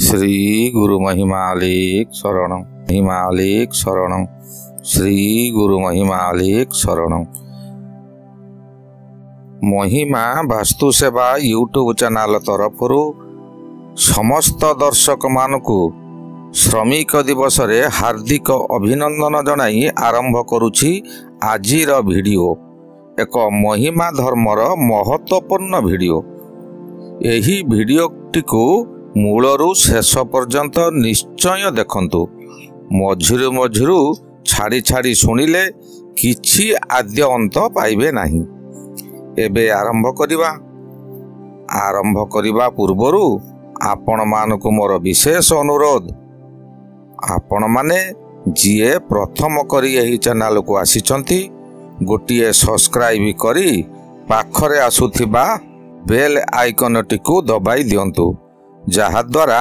श्री गुरु महिमालिक शरणं महिमालिक शरणं श्री गुरु महिमालिक शरणं। महिमा वास्तु सेवा यूट्यूब चैनल तरफ समस्त दर्शक मानकु श्रमिक दिवस रे हार्दिक अभिनंदन जनाई आरंभ करुछि आजिर वीडियो। एक महिमा धर्मर महत्वपूर्ण वीडियो। एही वीडियोटी को मूलरू शेष पर्यंत निश्चय देखंतु। मझिरु मझिरु छाड़ी छाड़ी शुणिले किछि आद्य अंत पाइबे नाही। एबे आरंभ करिबा पूर्वरु आपण मानकु मोर विशेष अनुरोध, आपण माने जिए प्रथम करी एही चैनल को आसीचंती गोटिए सब्सक्राइब करी पाखरे आसुथिबा बेल आइकनटी को दबाई दियंतु, जहा द्वारा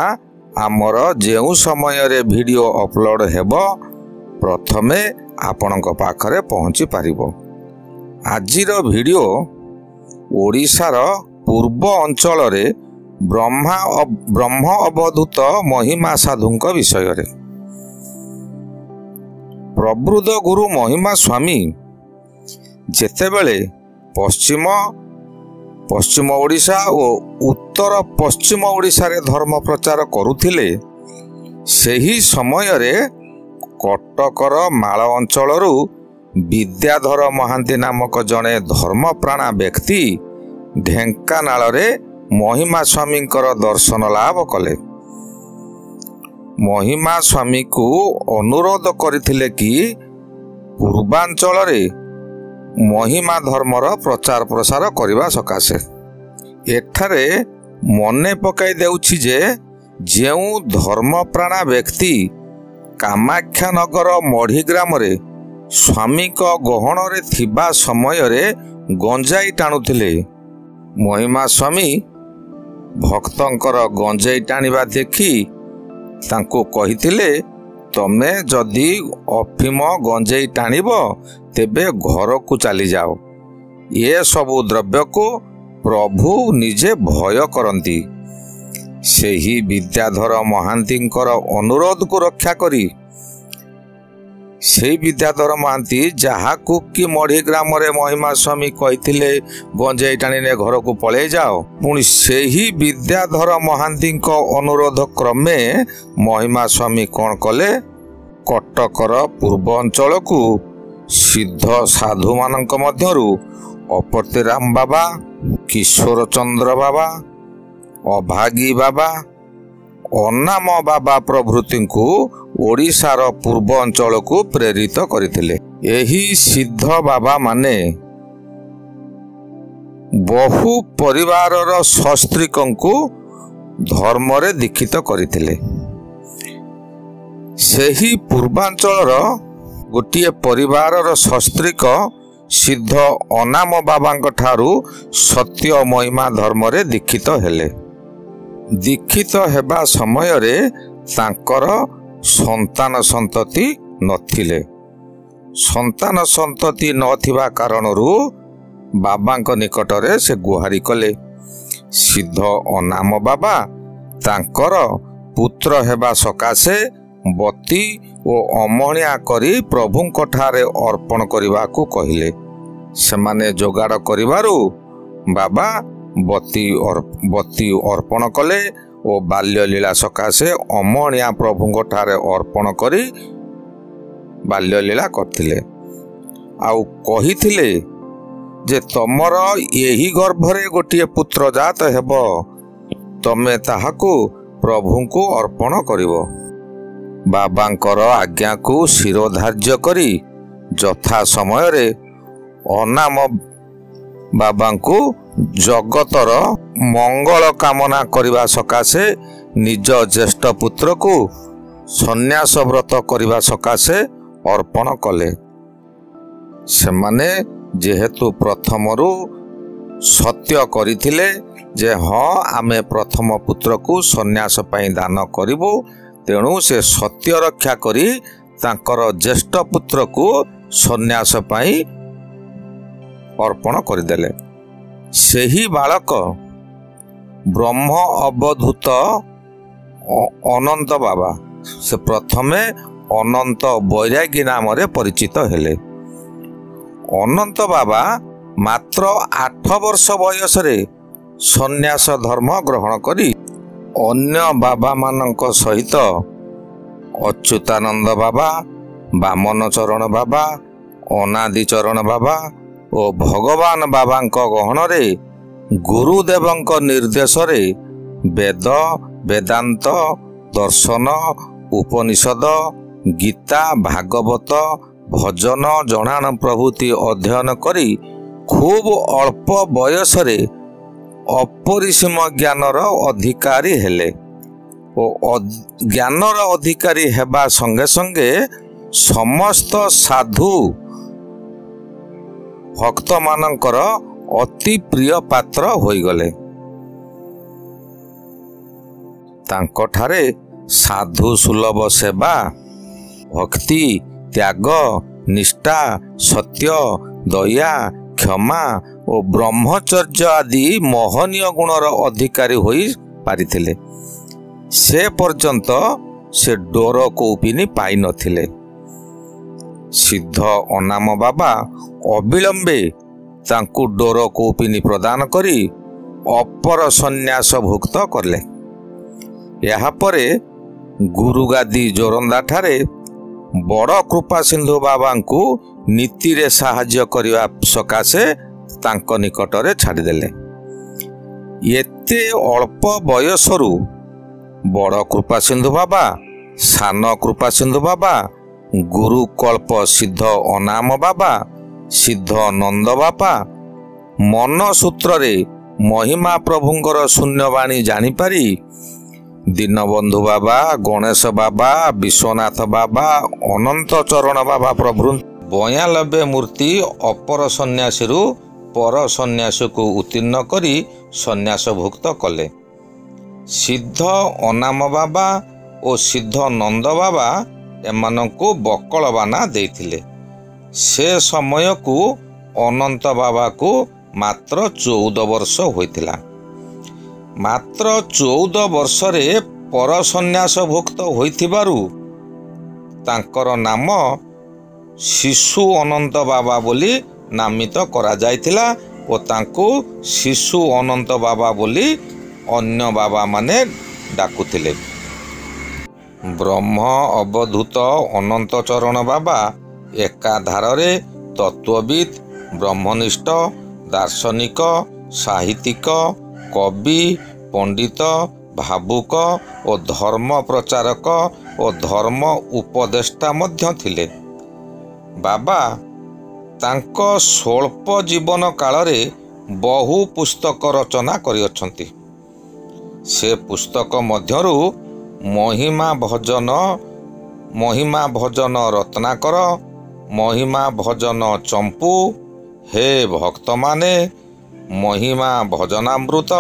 आमर जेउ समय रे वीडियो अपलोड हेबो प्रथमे आपणक पाखरे पहुंची पारिबो। आजिर वीडियो ओडिशार पूर्व अंचल रे ब्रह्म अवधूत महिमा साधुंक विषय रे। प्रबुद्ध गुरु महिमा स्वामी जेतेबेले पश्चिम ओडिशा और उत्तर पश्चिम ओडिशा रे धर्म प्रचार करुथिले, सेही समय रे कटकर माल अंचलरू विद्याधर महांती नामक जड़े धर्मप्राणा व्यक्ति ढेंकानाल रे महिमा स्वामी दर्शन लाभ कले। महिमा स्वामी को अनुरोध करथिले कि पूर्वांचल रे महिमा धर्मर प्रचार प्रसार करने सकाशे। एठारे मने पकाई देउछि जे जेउ धर्मप्राणा व्यक्ति कामाख्या नगर मढ़ी ग्राम रे स्वामी को गहन रे थिबा समय रे गंजाई टाणुथिले। महिमा स्वामी भक्तंकर गंजाई टाणिबा देखि तांको कहिथिले, तमे जदि अफिम गंजेई टाणिब तेबे घर को चली जाओ। ये सबु द्रव्य को प्रभु निजे भय करती। सेही विद्याधर महांतींकर अनुरोध को रक्षा करी से विद्याधर महांती जहाकू कि मढ़ी ग्राम रे महिमा स्वामी कहिथिले गंजेई टाणीने घर को पळे जाओ, पुणी सेही विद्याधर महांतींक अनुरोध क्रमे महिमा स्वामी कौन कले, कटकर पूर्व अंचल को सिद्ध साधु मानक मध्यरु अपतिराम बाबा, किशोर चंद्र बाबा, अभागी बाबा, अनाम बाबा प्रभृति को ओडिशार पूर्व अंचल को प्रेरित करथिले। एही सिद्ध बाबा माने बहु परिवारर सस्त्रीकंकु धर्म रे दीक्षित करथिले। सेही पूर्वांचलर गोटिए परिवारर सस्त्रीक सिद्ध अनाम बाबांक ठारू सत्य महिमा धर्म रे दीक्षित हेले। दीक्षित हेबा समय रे तांकर संतान संतति नथिले। संतान संतति नथिबा कारणरू बाबांक निकटरे से गुहारी कले। सिद्ध अनाम बाबा तांकर पुत्र हेबा सकाशे बती और अमणिया करी प्रभुंक ठारे अर्पण करने को कहिले। सेमाने जोगाड़ करिबारु बाबा बती अर्पण कले और बाल्य लीला सकाशे अमणिया प्रभुंक ठारे अर्पण करी बाल्य लीला करथिले। आउ कहिथिले जे तमर यही गर्भरे गोटिए पुत्र जात हेबो, तमे ताहाकू प्रभुंकु अर्पण करिवो। बाबांकर आज्ञा को शिरोधार्य करी यथा समय रे अनाम बाबांकु जगतर मंगल कामना करने सकाशे निज ज्येष्ठ पुत्र को सन्यास व्रत करने सकाशे अर्पण कले। सेमाने जेहेतु प्रथमरु सत्य करिथिले जे हाँ आमे प्रथम पुत्र को सन्यास पई दान करिवो, तेणु से सत्य रक्षा करी तांकर ज्येष्ठ पुत्र को सन्यास पाई अर्पण करदेले। सेही बालक ब्रह्म अवधूत ଅନନ୍ତ ବାବା। ସେ ପ୍ରଥମେ ଅନନ୍ତ ବୈରାଗୀ ନାମରେ ପରିଚିତ ହେଲେ। ଅନନ୍ତ ବାବା ମାତ୍ର 8 ବର୍ଷ ବୟସରେ ସନ୍ନ୍ୟାସ ଧର୍ମ ଗ୍ରହଣ କରି ଅନ୍ୟ ବାବାମାନଙ୍କ ସହିତ ଅଚ୍ୟୁତାନନ୍ଦ ବାବା, ବାମନ ଚରଣ ବାବା, ଅନାଦି ଚରଣ ବାବା ଓ ଭଗବାନ ବାବାଙ୍କ ଗହଣରେ ଗୁରୁଦେବଙ୍କ ନିର୍ଦ୍ଦେଶରେ ବେଦ, ବେଦାନ୍ତ, ଦର୍ଶନ, ଉପନିଷଦ, ଗୀତା, ଭାଗବତ, ଭଜନ, ଜଣାଣ ପ୍ରଭୃତି ଅଧ୍ୟୟନ କରି ଖୁବ୍ ଅଳ୍ପ ବୟସରେ ଅପରିସୀମ ଜ୍ଞାନର ଅଧିକାରୀ ହେଲେ ଓ ଜ୍ଞାନର ଅଧିକାରୀ ହେବା ସଙ୍ଗେ ସଙ୍ଗେ ସମସ୍ତ ସାଧୁ ଭକ୍ତମାନଙ୍କର ଅତି ପ୍ରିୟ ପାତ୍ର ହୋଇଗଲେ। ତାଙ୍କଠାରେ ସାଧୁ ସୁଲଭ ସେବା, ଭକ୍ତି, ତ୍ୟାଗ, ନିଷ୍ଠା, ସତ୍ୟ, ଦୟା, କ୍ଷମା ଓ ବ୍ରହ୍ମଚର୍ଯ୍ୟ ଆଦି ମହନୀୟ ଗୁଣର ଅଧିକାରୀ ହୋଇ ପାରିଥିଲେ। ସେ ପର୍ଯ୍ୟନ୍ତ ସେ ଡୋର କୌପିନି ପାଇନଥିଲେ। ସିଦ୍ଧ ଅନାମ ବାବା ଅବିଳମ୍ବେ ତାଙ୍କୁ ଡୋର କୌପିନି ପ୍ରଦାନ କରି ଅପର ସନ୍ନ୍ୟାସ ଭୁକ୍ତ କଲେ। ଏହାପରେ ଗୁରୁଗାଦି ଜୋରନ୍ଦାଠାରେ ବଡ଼ କୃପା ସିନ୍ଧୁ ବାବାଙ୍କୁ ନୀତିରେ ସାହାଯ୍ୟ କରିବା ସକାଶେ ତାଙ୍କ ନିକଟରେ ଛାଡ଼ିଦେଲେ। ଏତେ ଅଳ୍ପ ବୟସରୁ ବଡ଼ କୃପା ସିନ୍ଧୁ ବାବା, ସାନ କୃପା ସିନ୍ଧୁ ବାବା, ଗୁରୁକଳ୍ପ ସିଦ୍ଧ ଅନାମ ବାବା, ସିଦ୍ଧ ନନ୍ଦ ବାବା ମନସୂତ୍ରରେ ମହିମା ପ୍ରଭୁଙ୍କର ଶୂନ୍ୟବାଣୀ ଜାଣିପାରି ଦୀନବନ୍ଧୁ ବାବା, ଗଣେଶ ବାବା, ବିଶ୍ୱନାଥ ବାବା, ଅନନ୍ତ ଚରଣ ବାବା ପ୍ରଭୃ 92 ମୂର୍ତ୍ତି ଅପର ସନ୍ନ୍ୟାସୀରୁ ପର ସନ୍ନ୍ୟାସୀକୁ ଉତ୍ତୀର୍ଣ୍ଣ କରି ସନ୍ନ୍ୟାସଭୁକ୍ତ କଲେ। ସିଦ୍ଧ ଅନାମ ବାବା ଓ ସିଦ୍ଧ ନନ୍ଦ ବାବା ଏମାନଙ୍କୁ ବକଳବାନା ଦେଇଥିଲେ। ସେ ସମୟକୁ ଅନନ୍ତ ବାବାକୁ ମାତ୍ର 14 ବର୍ଷ ହୋଇଥିଲା। ମାତ୍ର 14 ବର୍ଷରେ ପର ସନ୍ନ୍ୟାସଭୁକ୍ତ ହୋଇଥିବାରୁ ତାଙ୍କର ନାମ ଶିଶୁ ଅନନ୍ତ ବାବା ବୋଲି ନାମିତ କରାଯାଇଥିଲା ଓ ତାଙ୍କୁ ଶିଶୁ ଅନନ୍ତ ବାବା ବୋଲି ଅନ୍ୟ ବାବାମାନେ ଡାକୁଥିଲେ। ବ୍ରହ୍ମ ଅବଧୂତ ଅନନ୍ତ ଚରଣ ବାବା ଏକାଧାରରେ ତତ୍ତ୍ୱବିତ୍, ବ୍ରହ୍ମନିଷ୍ଠ, ଦାର୍ଶନିକ, ସାହିତ୍ୟିକ, କବି, ପଣ୍ଡିତ, ଭାବୁକ ଓ ଧର୍ମ ପ୍ରଚାରକ ଓ ଧର୍ମ ଉପଦେଷ୍ଟା ମଧ୍ୟ ଥିଲେ। ବାବା ତାଙ୍କ ସ୍ୱଳ୍ପ ଜୀବନ କାଳରେ ବହୁ ପୁସ୍ତକ ରଚନା କରିଅଛନ୍ତି। ସେ ପୁସ୍ତକ ମଧ୍ୟରୁ ମହିମା ଭଜନ ରତ୍ନାକର, ମହିମା ଭଜନ ଚମ୍ପୁ, ହେ ଭକ୍ତମାନେ, ମହିମା ଭଜନାମୃତ,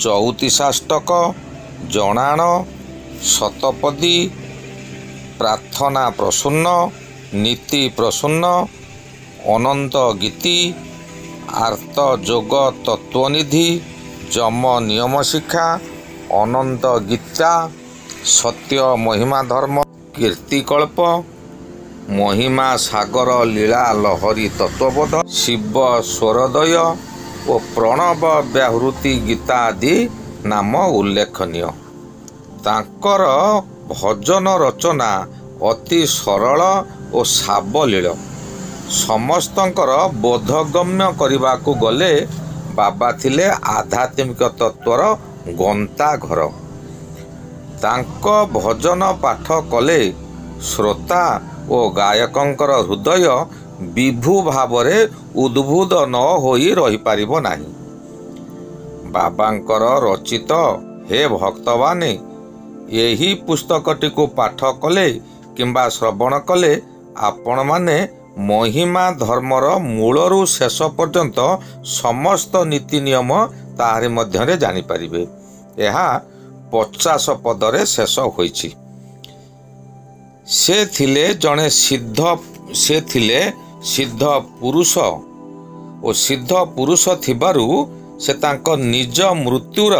ଚଉତିଶାଷ୍ଟକ, ଜଣାଣ, ଶତପଦୀ, ପ୍ରାର୍ଥନା ପ୍ରସୂନ୍ନ, ନୀତି ପ୍ରସୂନ୍ନ, ଅନନ୍ତ ଗୀତି, ଆର୍ତ ଯୋଗ ତତ୍ତ୍ୱନିଧି, ଯମ ନିୟମ ଶିକ୍ଷା, ଅନନ୍ତ ଗୀତା, ସତ୍ୟ ମହିମା ଧର୍ମ କୀର୍ତ୍ତିକଳ୍ପ, ମହିମା ସାଗର ଲୀଳା ଲହରୀ ତତ୍ତ୍ୱବୋଧ, ଶିବ ସ୍ୱରୋଦୟ ଓ ପ୍ରଣବ ବ୍ୟାହୃତି ଗୀତା ଆଦି ନାମ ଉଲ୍ଲେଖନୀୟ। ତାଙ୍କର ଭଜନ ରଚନା ଅତି ସରଳ ଓ ସାବଲୀଳ। ସମସ୍ତଙ୍କର ବୋଧଗମ୍ୟ କରିବାକୁ ଗଲେ ବାବା ଥିଲେ ଆଧ୍ୟାତ୍ମିକ ତତ୍ତ୍ୱର ଗନ୍ତାଘର। ତାଙ୍କ ଭଜନ ପାଠ କଲେ ଶ୍ରୋତା ଓ ଗାୟକଙ୍କର ହୃଦୟ ବିଭୁ ଭାବରେ ଉଦ୍ବୁଦ୍ଧ ନ ହୋଇ ରହିପାରିବ ନାହିଁ। ବାବାଙ୍କର ରଚିତ ହେ ଭକ୍ତମାନେ, ଏହି ପୁସ୍ତକଟିକୁ ପାଠ କଲେ କିମ୍ବା ଶ୍ରବଣ କଲେ ଆପଣମାନେ ମହିମା ଧର୍ମର ମୂଳରୁ ଶେଷ ପର୍ଯ୍ୟନ୍ତ ସମସ୍ତ ନୀତି ନିୟମ ତାହାରି ମଧ୍ୟରେ ଜାଣିପାରିବେ। ଏହା 50 ପଦରେ ଶେଷ ହୋଇଛି। ସେ ଥିଲେ ସିଦ୍ଧ ପୁରୁଷ ଓ ସିଦ୍ଧ ପୁରୁଷ ଥିବାରୁ ସେ ତାଙ୍କ ନିଜ ମୃତ୍ୟୁର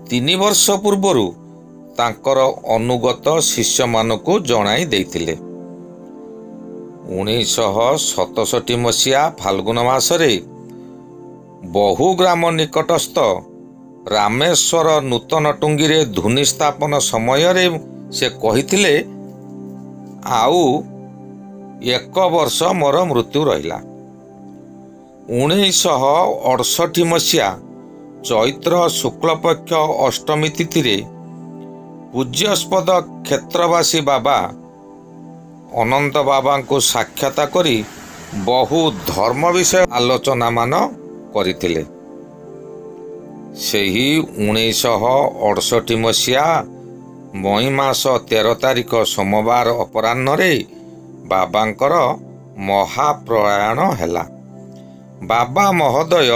3 ବର୍ଷ ପୂର୍ବରୁ ତାଙ୍କର ଅନୁଗତ ଶିଷ୍ୟମାନଙ୍କୁ ଜଣାଇ ଦେଇଥିଲେ। 1967 ମସିହା ଫାଲ୍ଗୁନ ମାସରେ ବହୁ ଗ୍ରାମ ନିକଟସ୍ଥ ରାମେଶ୍ୱର ନୂତନ ଟୁଙ୍ଗିରେ ଧୂନି ସ୍ଥାପନ ସମୟରେ ସେ କହିଥିଲେ, ଆଉ 1 ବର୍ଷ ମୋର ମୃତ୍ୟୁ ରହିଲା। 1968 ମସିହା ଚୈତ୍ର ଶୁକ୍ଳପକ୍ଷ ଅଷ୍ଟମୀ ତିଥିରେ ପୂଜ୍ୟସ୍ପଦ କ୍ଷେତ୍ରବାସୀ ବାବା ଅନନ୍ତ ବାବାଙ୍କୁ ସାକ୍ଷାତ କରି ବହୁ ଧର୍ମ ବିଷୟ ଆଲୋଚନାମାନ କରିଥିଲେ। ସେହି 1968 ମସିହା ମଇ ମାସ 13 ତାରିଖ ସୋମବାର ଅପରାହ୍ନରେ ବାବାଙ୍କର ମହାପ୍ରୟାଣ ହେଲା। ବାବା ମହୋଦୟ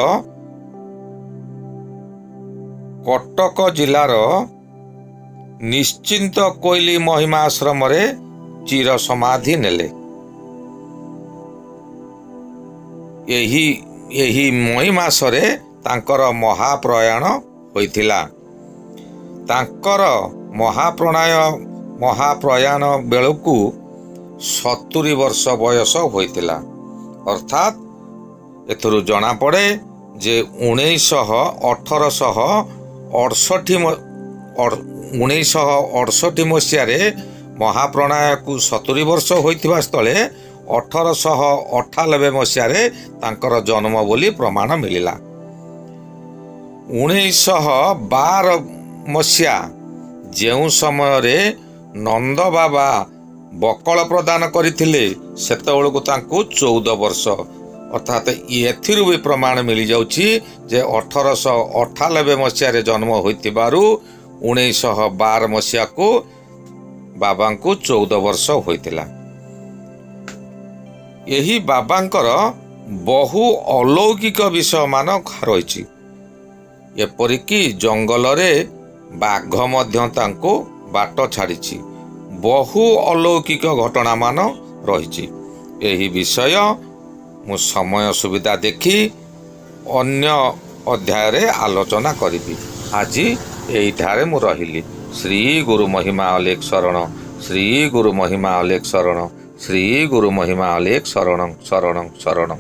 କଟକ ଜିଲ୍ଲାର ନିଶ୍ଚିନ୍ତ କୋଇଲି ମହିମା ଆଶ୍ରମରେ ଚିର ସମାଧି ନେଲେ। ଏହି ମଇ ମାସରେ ତାଙ୍କର ମହାପ୍ରୟାଣ ହୋଇଥିଲା। ତାଙ୍କର ମହାପ୍ରୟାଣ ବେଳକୁ 70 ବର୍ଷ ବୟସ ହୋଇଥିଲା। ଅର୍ଥାତ୍ ଏଥିରୁ ଜଣାପଡ଼େ ଯେ 1968 ମସିହାରେ ମହାପ୍ରୟାଣକୁ 70 ବର୍ଷ ହୋଇଥିବା ସ୍ଥଳେ 1898 ମସିହାରେ ତାଙ୍କର ଜନ୍ମ ବୋଲି ପ୍ରମାଣ ମିଳିଲା। 1912 ମସିହା ଯେଉଁ ସମୟରେ ନନ୍ଦ ବାବା ବକଳ ପ୍ରଦାନ କରିଥିଲେ ସେତେବେଳକୁ ତାଙ୍କୁ 14 ବର୍ଷ। ଅର୍ଥାତ୍ ଏଥିରୁ ବି ପ୍ରମାଣ ମିଳିଯାଉଛି ଯେ 1898 ମସିହାରେ ଜନ୍ମ ହୋଇଥିବାରୁ 1912 ମସିହାକୁ ବାବାଙ୍କୁ 14 ବର୍ଷ ହୋଇଥିଲା। ଏହି ବାବାଙ୍କର ବହୁ ଅଲୌକିକ ବିଷୟମାନ ରହିଛି। ଏପରିକି ଜଙ୍ଗଲରେ ବାଘ ମଧ୍ୟ ତାଙ୍କୁ ବାଟ ଛାଡ଼ିଛି। ବହୁ ଅଲୌକିକ ଘଟଣାମାନ ରହିଛି। ଏହି ବିଷୟ ମୁଁ ସମୟ ସୁବିଧା ଦେଖି ଅନ୍ୟ ଅଧ୍ୟାୟରେ ଆଲୋଚନା କରିବି। ଆଜି ଏଇଠାରେ ମୁଁ ରହିଲି। ଶ୍ରୀ ଗୁରୁ ମହିମା ଅଲେଖ ଶରଣ, ଶ୍ରୀ ଗୁରୁ ମହିମା ଅଲେଖ ଶରଣ, ଶ୍ରୀ ଗୁରୁ ମହିମା ଅଲେଖ ଶରଣ ଶରଣ ଶରଣ।